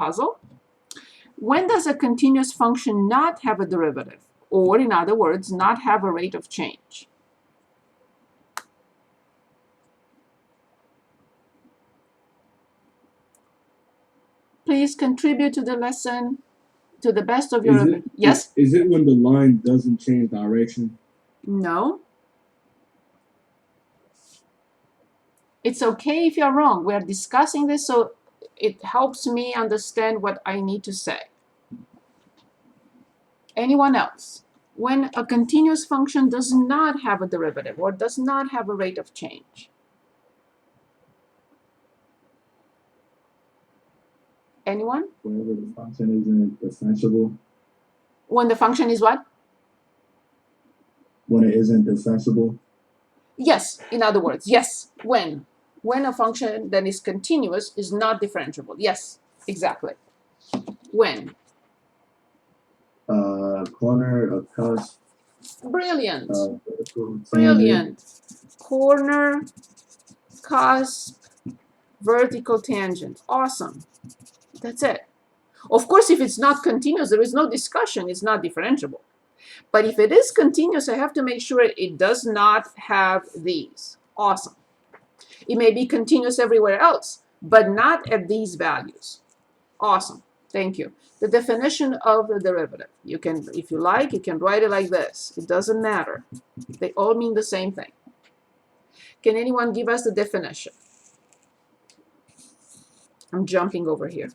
puzzle. When does a continuous function not have a derivative? Or, in other words, not have a rate of change? Please contribute to the lesson to the best of your ability. Yes? Is it when the line doesn't change direction? No. It's okay if you're wrong. We're discussing this, so it helps me understand what I need to say. Anyone else? When a continuous function does not have a derivative or does not have a rate of change? Anyone? Whenever the function isn't differentiable. When the function is what? When it isn't differentiable. Yes, in other words, yes. When a function that is continuous is not differentiable. Yes, exactly. When? Corner, a cusp. Brilliant. Brilliant. Corner, cusp, vertical tangent. Awesome. That's it. Of course, if it's not continuous, there is no discussion. It's not differentiable. But if it is continuous, I have to make sure it does not have these. Awesome. It may be continuous everywhere else, but not at these values. Awesome. Thank you. The definition of the derivative. You can, if you like, you can write it like this. It doesn't matter. They all mean the same thing. Can anyone give us the definition? I'm jumping over here.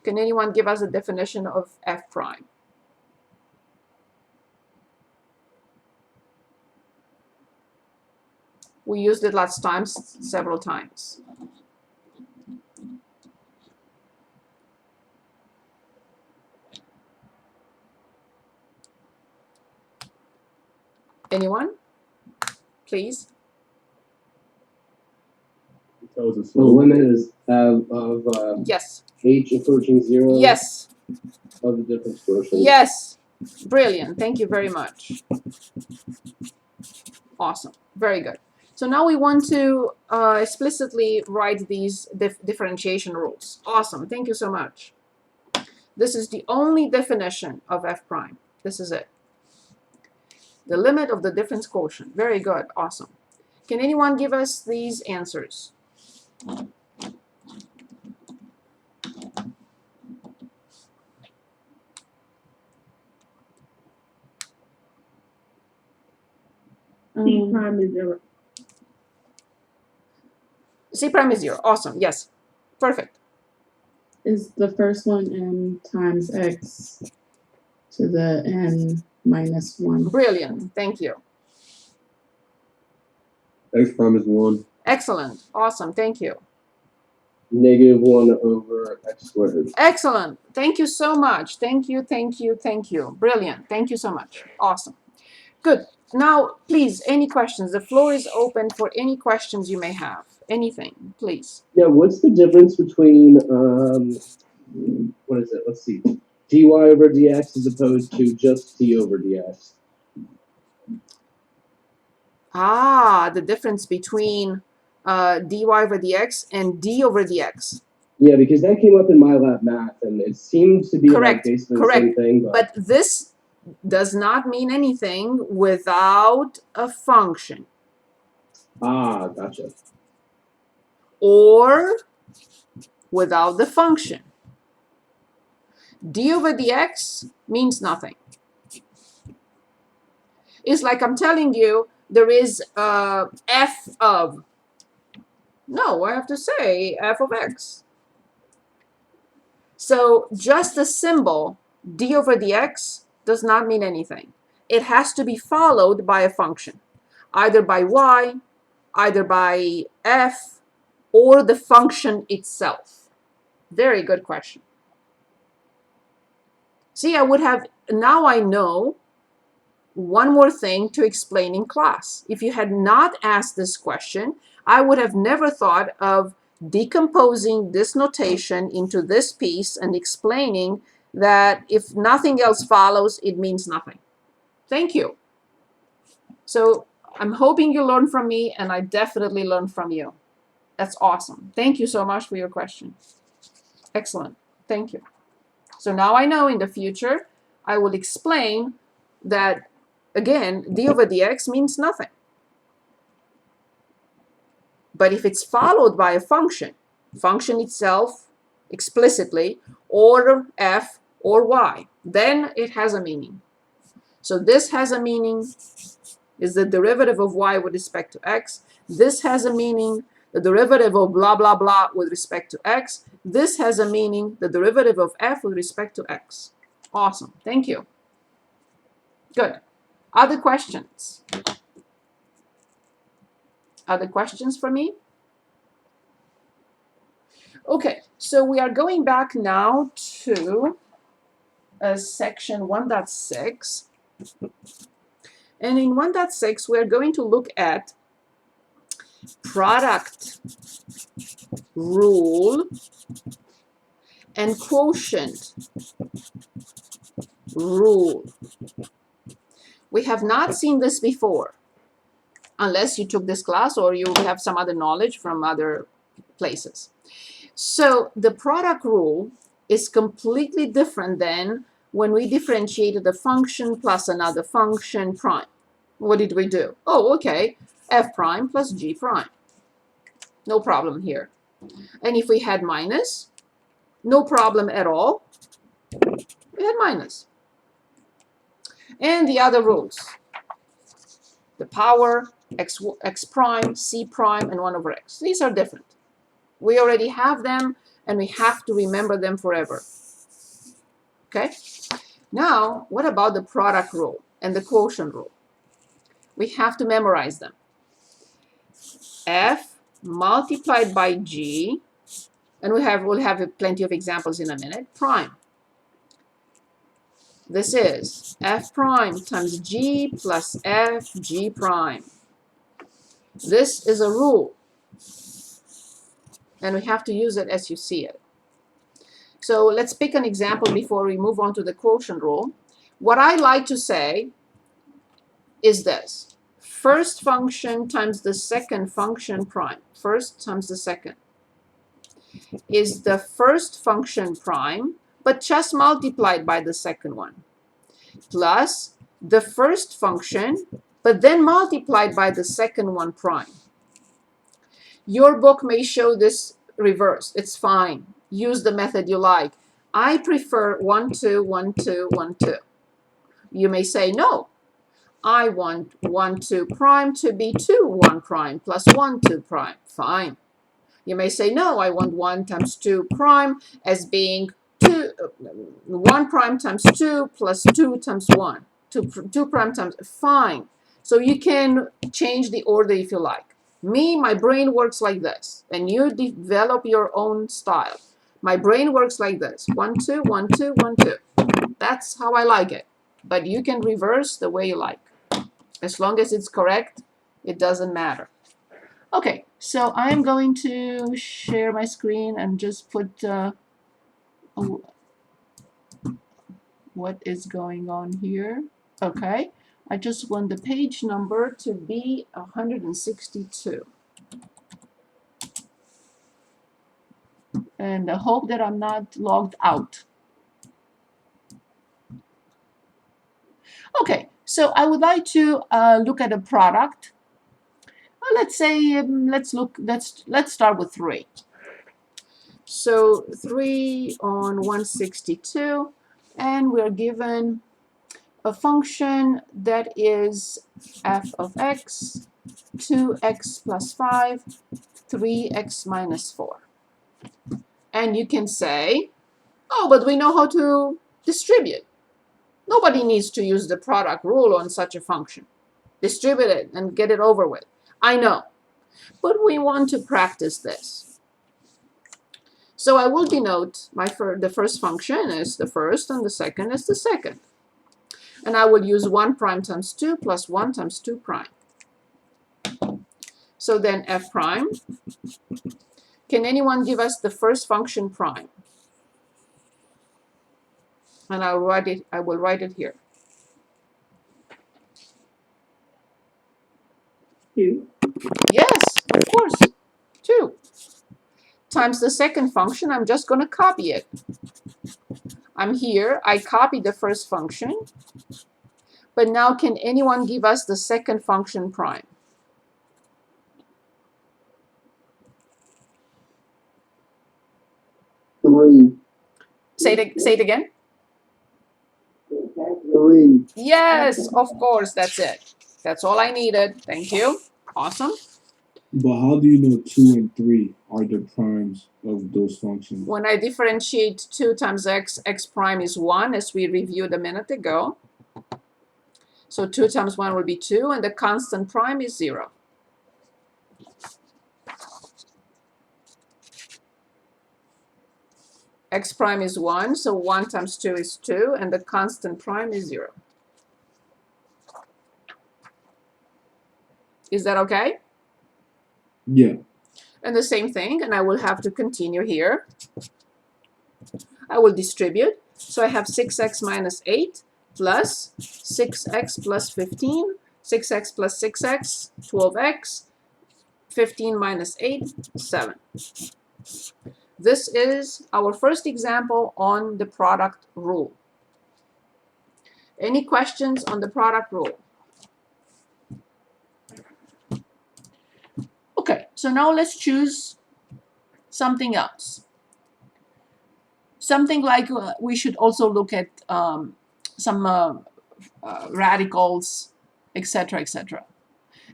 Can anyone give us a definition of f prime? We used it last time, several times. Anyone? Please. The limit is yes. H approaching 0. Yes. Of the difference quotient. Yes. Brilliant. Thank you very much. Awesome. Very good. So now we want to explicitly write these differentiation rules. Awesome. Thank you so much. This is the only definition of f prime. This is it. The limit of the difference quotient. Very good. Awesome. Can anyone give us these answers? C prime is 0. C prime is 0. Awesome. Yes. Perfect. Is the first one m times x to the n minus 1. Brilliant. Thank you. X prime is 1. Excellent. Awesome. Thank you. Negative 1 over x squared. Excellent. Thank you so much. Thank you, thank you, thank you. Brilliant. Thank you so much. Awesome. Good. Now, please, any questions? The floor is open for any questions you may have. Anything, please. Yeah, what's the difference between, what is it? Let's see. dy over dx as opposed to just d over dx? Ah, the difference between dy over dx and d over dx. Yeah, because that came up in my lab math, and it seemed to be like basically the same thing. But this does not mean anything without a function. Ah, gotcha. Or without the function. D over dx means nothing. It's like I'm telling you there is f of. No, I have to say f of x. So just the symbol d over dx does not mean anything. It has to be followed by a function, either by y, either by f, or the function itself. Very good question. See, I would have, now I know one more thing to explain in class. If you had not asked this question, I would have never thought of decomposing this notation into this piece and explaining that if nothing else follows, it means nothing. Thank you. So I'm hoping you learn from me, and I definitely learned from you. That's awesome. Thank you so much for your question. Excellent. Thank you. So now I know in the future, I will explain that, again, d over dx means nothing. But if it's followed by a function itself explicitly, or f or y, then it has a meaning. So this has a meaning, is the derivative of y with respect to x. This has a meaning, the derivative of blah, blah, blah with respect to x. This has a meaning, the derivative of f with respect to x. Awesome. Thank you. Good. Other questions? Other questions for me? Okay, so we are going back now to section 1.6. And in 1.6, we're going to look at product rule and quotient rule. We have not seen this before, unless you took this class or you have some other knowledge from other places. So the product rule is completely different than when we differentiated a function plus another function prime. What did we do? Oh, okay, f prime plus g prime. No problem here. And if we had minus, no problem at all. We had minus. And the other rules. The power, x prime, c prime, and 1 over x. These are different. We already have them, and we have to remember them forever. Okay? Now, what about the product rule and the quotient rule? We have to memorize them. F multiplied by g, and we'll have plenty of examples in a minute, prime. This is f prime times g plus f g prime. This is a rule, and we have to use it as you see it. So let's pick an example before we move on to the quotient rule. What I like to say is this. First function times the second function prime. First times the second is the first function prime, but just multiplied by the second one, plus the first function, but then multiplied by the second one prime. Your book may show this reversed. It's fine. Use the method you like. I prefer 1, 2, 1, 2, 1, 2. You may say, no, I want 1, 2 prime to be 2, 1 prime plus 1, 2 prime. Fine. You may say, no, I want 1 times 2 prime as being 1 prime times 2 plus 2 times 1. 2 prime times, fine. So you can change the order if you like. Me, my brain works like this, and you develop your own style. My brain works like this, 1, 2, 1, 2, 1, 2. That's how I like it. But you can reverse the way you like. As long as it's correct, it doesn't matter. Okay, so I'm going to share my screen and just put what is going on here. Okay, I just want the page number to be 162. And I hope that I'm not logged out. Okay, so I would like to look at a product. Let's say let's start with 3. So 3 on 162, and we're given a function that is f of x, 2x plus 5, 3x minus 4. And you can say, oh, but we know how to distribute. Nobody needs to use the product rule on such a function. Distribute it and get it over with. I know, but we want to practice this. So I will denote the first function as the first and the second as the second. And I will use 1 prime times 2 plus 1 times 2 prime. So then f prime. Can anyone give us the first function prime? And I will write it here. 2. Yes, of course. 2. times the second function, I'm just going to copy it. I'm here, I copy the first function, but now can anyone give us the second function prime? Three. Say it again. 3. Yes, of course, that's it. That's all I needed. Thank you. Awesome. But how do you know 2 and 3 are the primes of those functions? When I differentiate 2 times x, x prime is 1, as we reviewed a minute ago. So 2 times 1 will be 2, and the constant prime is 0. X prime is 1, so 1 times 2 is 2, and the constant prime is 0. Is that okay? Yeah. And the same thing, and I will have to continue here. I will distribute. So I have 6x minus 8 plus 6x plus 15, 6x plus 6x, 12x, 15 minus 8, 7. This is our first example on the product rule. Any questions on the product rule? Okay, so now let's choose something else. Something like we should also look at some radicals, etc., etc.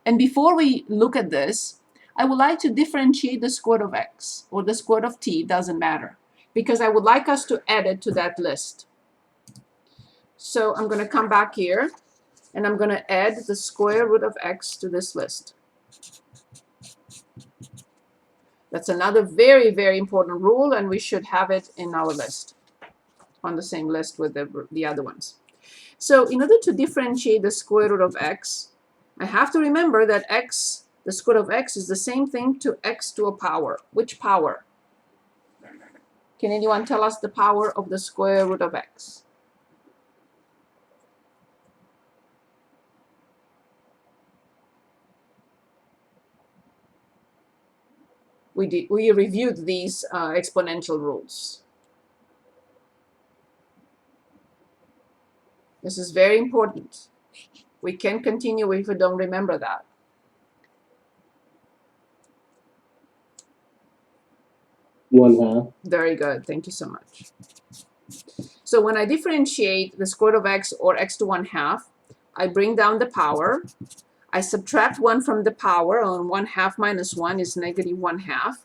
And before we look at this, I would like to differentiate the square root of x or the square root of t, doesn't matter, because I would like us to add it to that list. So I'm going to come back here and I'm going to add the square root of x to this list. That's another very, very important rule, and we should have it in our list, on the same list with the other ones. So in order to differentiate the square root of x, I have to remember that x, the square root of x, is the same thing to x to a power. Which power? Can anyone tell us the power of the square root of x? We reviewed these exponential rules. This is very important. We can continue if we don't remember that. One half. Very good. Thank you so much. So when I differentiate the square root of x or x to 1/2, I bring down the power. I subtract 1 from the power, and 1/2 minus 1 is negative 1/2.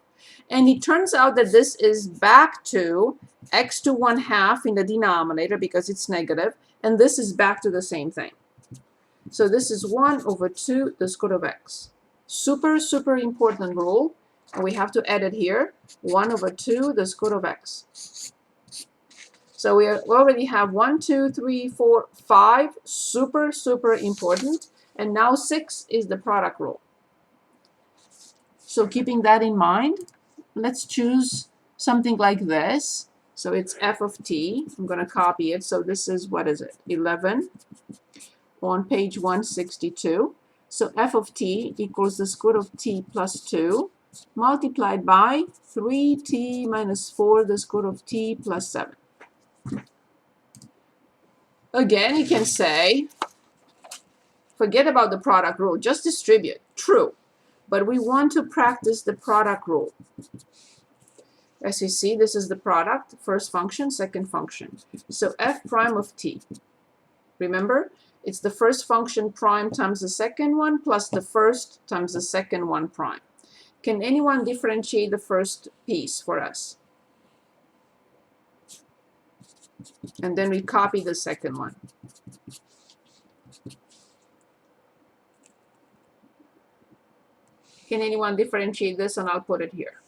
And it turns out that this is back to x to 1/2 in the denominator because it's negative, and this is back to the same thing. So this is 1 over 2 the square root of x. Super, super important rule, and we have to add it here. 1 over 2 the square root of x. So we already have 1, 2, 3, 4, 5, super, super important. And now 6 is the product rule. So keeping that in mind, let's choose something like this. So it's f of t. I'm going to copy it. So this is, what is it? 11 on page 162. So f of t equals the square root of t plus 2 multiplied by 3t minus 4 the square root of t plus 7. Again, you can say, forget about the product rule, just distribute. True. But we want to practice the product rule. As you see, this is the product, first function, second function. So f prime of t. Remember, it's the first function prime times the second one plus the first times the second one prime. Can anyone differentiate the first piece for us? And then we copy the second one. Can anyone differentiate this? And I'll put it here.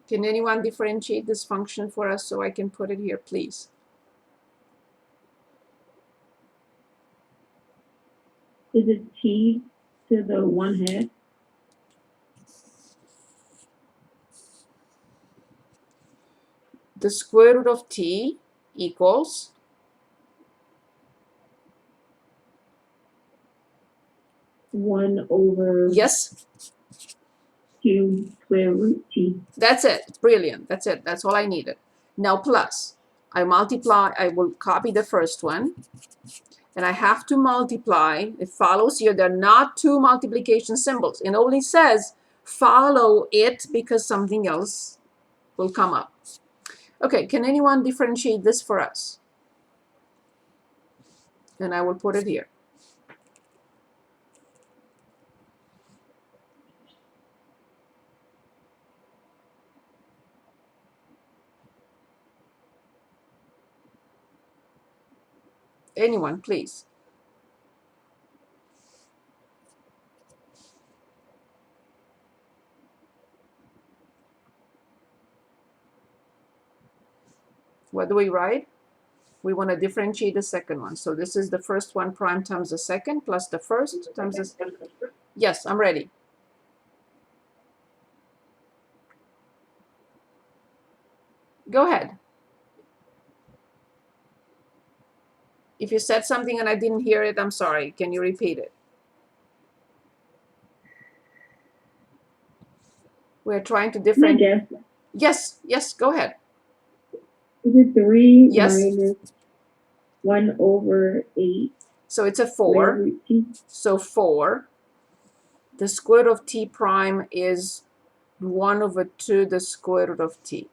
Can anyone differentiate this function for us so I can put it here, please? Is it t to the 1/2? the square root of t equals 1/2 yes, square root t. that's it. Brilliant. That's it. That's all I needed. Now plus, I will copy the first one, and I have to multiply. It follows here. There are not two multiplication symbols. It only says follow it because something else will come up. Okay, can anyone differentiate this for us? And I will put it here. Anyone, please. What do we write? We want to differentiate the second one. So this is the first one prime times the second plus the first times the... Yes, I'm ready. Go ahead. If you said something and I didn't hear it, I'm sorry. Can you repeat it? We're trying to differentiate. Yes, yes, go ahead. Is it 3 Yes. minus 1/8? So it's a 4. So 4. The square root of t prime is 1/2 the square root of t.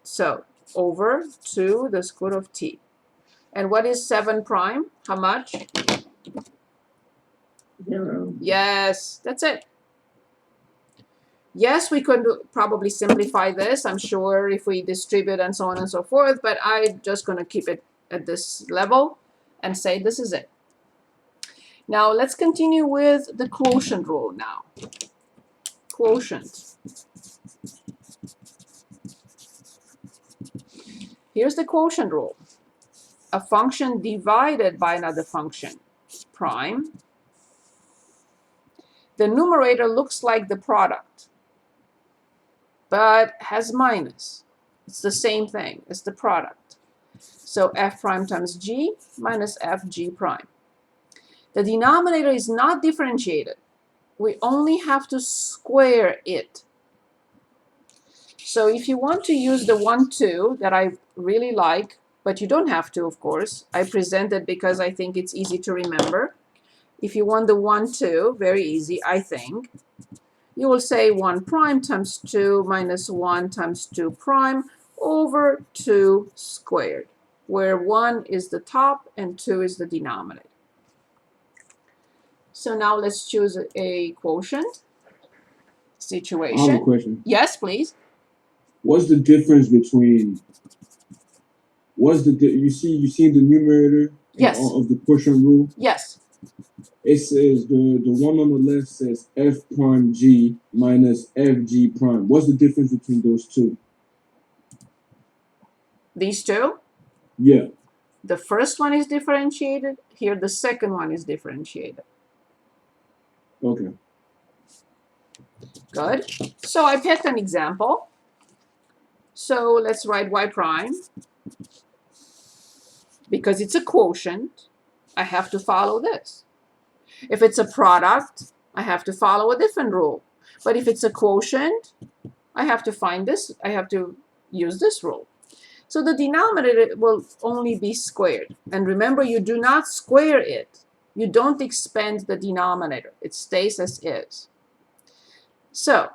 So over 2 the square root of t. And what is 7 prime? How much? 0. Yes, that's it. Yes, we could probably simplify this, I'm sure, if we distribute and so on and so forth, but I'm just going to keep it at this level and say this is it. Now, let's continue with the quotient rule now. Quotient. Here's the quotient rule. A function divided by another function, prime. The numerator looks like the product, but has minus. It's the same thing as the product. So f prime times g minus fg prime. The denominator is not differentiated. We only have to square it. So if you want to use the 1, 2 that I really like, but you don't have to, of course. I present it because I think it's easy to remember. If you want the 1, 2, very easy, I think. You will say 1 prime times 2 minus 1 times 2 prime over 2 squared, where 1 is the top and 2 is the denominator. So now let's choose a quotient situation. I have a question. Yes, please. What's the difference between you see the numerator Yes. of the quotient rule? Yes. It says the one on the left says f prime g minus fg prime. What's the difference between those two? These two? Yeah. The first one is differentiated. Here, the second one is differentiated. Okay. Good. So I picked an example. So let's write y prime. Because it's a quotient, I have to follow this. If it's a product, I have to follow a different rule. But if it's a quotient, I have to find this. I have to use this rule. So the denominator will only be squared. And remember, you do not square it. You don't expand the denominator. It stays as is. So,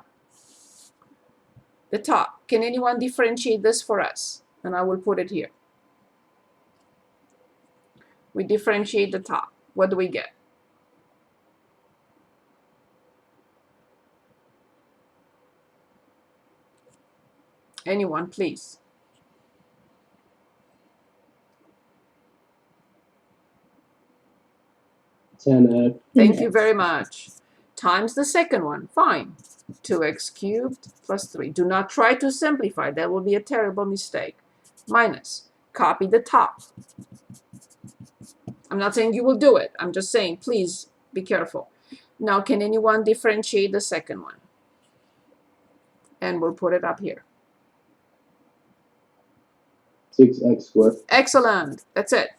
the top. Can anyone differentiate this for us? And I will put it here. We differentiate the top. What do we get? Anyone, please. Ten. Thank you very much. Times the second one. Fine. 2x cubed plus 3. Do not try to simplify. That will be a terrible mistake. Minus. Copy the top. I'm not saying you will do it. I'm just saying, please be careful. Now, can anyone differentiate the second one? And we'll put it up here. 6x squared. Excellent. That's it.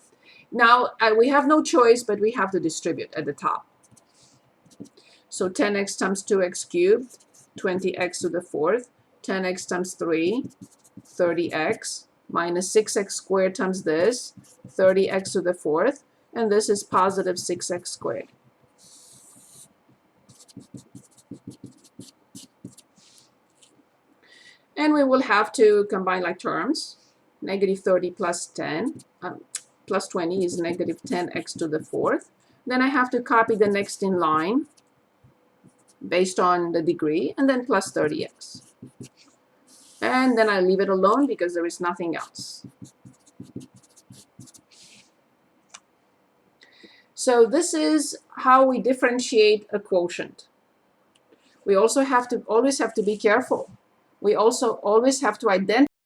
Now, we have no choice, but we have to distribute at the top. So 10x times 2x cubed, 20x to the fourth, 10x times 3, 30x, minus 6x squared times this, 30x to the fourth, and this is positive 6x squared. And we will have to combine like terms. Negative 30 plus 10, plus 20 is negative 10x to the fourth. Then I have to copy the next in line based on the degree, and then plus 30x. And then I leave it alone because there is nothing else. So this is how we differentiate a quotient. We also always have to be careful. We also always have to identify